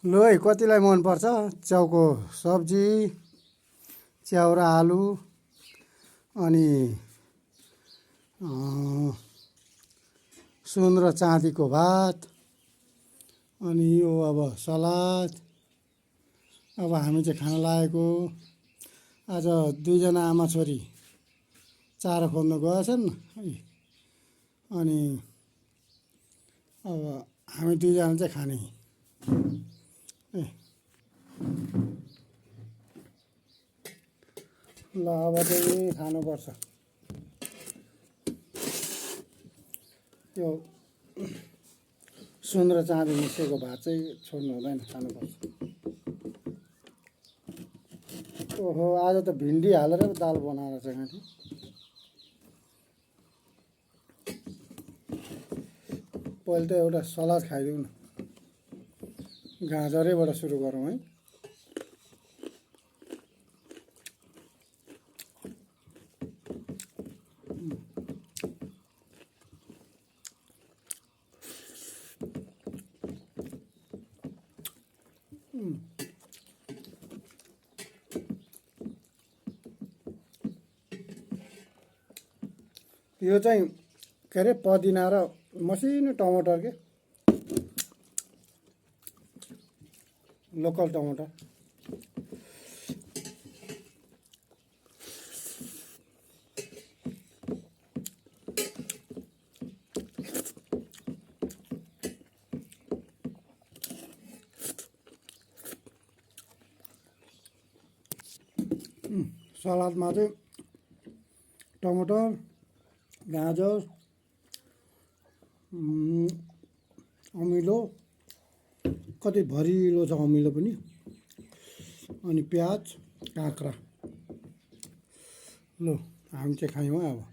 लो है कतिलाई मनपर्छ च्याउको सब्जी, च्याउ र आलु, अनि सुन र चाँदीको भात, अनि यो अब सलाद। अब हामी चाहिँ खान लागेको। आज दुईजना आमा छोरी चारो खोज्न गएछन् है। अनि अब हामी दुईजना चाहिँ खाने ए ल अब चाहिँ खानुपर्छ। त्यो सुन र चाँदी मिसिएको भात चाहिँ छोड्नु हुँदैन, खानुपर्छ। ओहो, आज त भिन्डी हालेर दाल बनाएर चाहिँ खान्थेँ। पहिले त एउटा सलाद खाइदिउँ न, गाजरैबाट सुरु गरौँ है। यो चाहिँ के अरे पदिना र मसिनो टमाटर के, लोकल टमाटर। सलादमा चाहिँ टमाटर, गाजर, अमिलो, कति भरिलो छ अमिलो पनि, अनि प्याज, काँक्रा। ल हामी चाहिँ खायौँ अब।